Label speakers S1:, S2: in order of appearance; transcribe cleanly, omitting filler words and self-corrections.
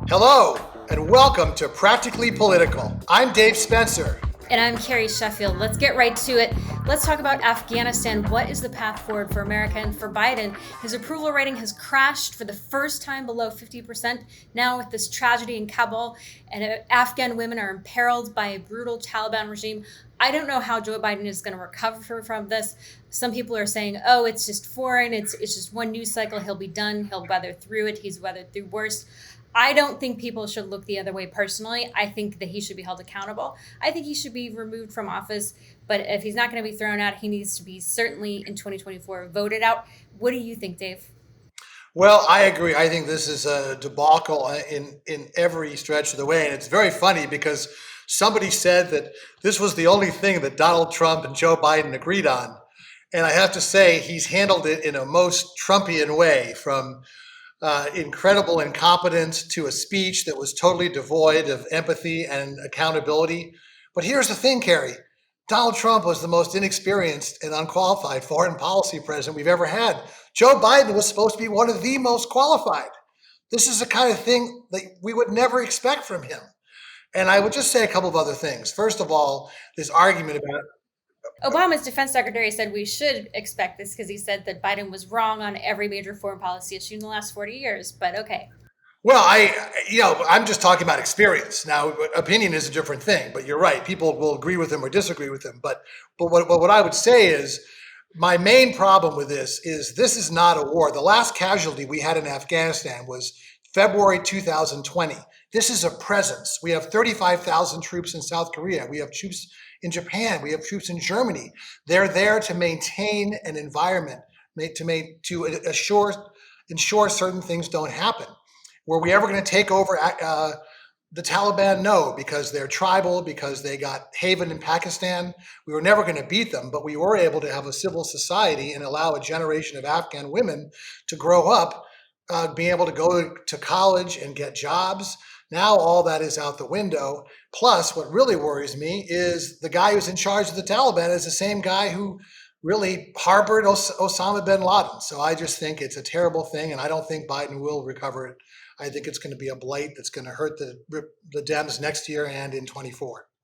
S1: Hello, and welcome to Practically Political. I'm Dave Spencer.
S2: And I'm Carrie Sheffield. Let's get right to it. Let's talk about Afghanistan. What is the path forward for America and for Biden? His approval rating has crashed for the first time below 50% now with this tragedy in Kabul, and Afghan women are imperiled by a brutal Taliban regime. I don't know how Joe Biden is going to recover from this. Some people are saying, oh, it's just foreign. It's just one news cycle. He'll be done. He'll weather through it. He's weathered through worse. I don't think people should look the other way personally. I think that he should be held accountable. I think he should be removed from office. But if he's not going to be thrown out, he needs to be certainly in 2024 voted out. What do you think, Dave?
S1: Well, I agree. I think this is a debacle in every stretch of the way. And it's very funny because somebody said that this was the only thing that Donald Trump and Joe Biden agreed on. And I have to say, he's handled it in a most Trumpian way, from incredible incompetence to a speech that was totally devoid of empathy and accountability. But here's the thing, Carrie. Donald Trump was the most inexperienced and unqualified foreign policy president we've ever had. Joe Biden was supposed to be one of the most qualified. This is the kind of thing that we would never expect from him. And I would just say a couple of other things. First of all, this argument about
S2: Obama's defense secretary said we should expect this because he said that Biden was wrong on every major foreign policy issue in the last 40 years. But okay.
S1: well, I'm just talking about experience. Now, opinion is a different thing, but you're right. People will agree with him or disagree with him. But what I would say is my main problem with this is not a war. The last casualty we had in Afghanistan was February 2020. This is a presence. We have 35,000 troops in South Korea. We have troops in Japan. We have troops in Germany. They're there to maintain an environment, to ensure certain things don't happen. Were we ever going to take over the Taliban? No, because they're tribal, because they got haven in Pakistan. We were never going to beat them, but we were able to have a civil society and allow a generation of Afghan women to grow up, being able to go to college and get jobs. Now all that is out the window. Plus, what really worries me is the guy who's in charge of the Taliban is the same guy who really harbored Osama bin Laden. So I just think it's a terrible thing, and I don't think Biden will recover it. I think it's going to be a blight that's going to hurt the Dems next year and in 24.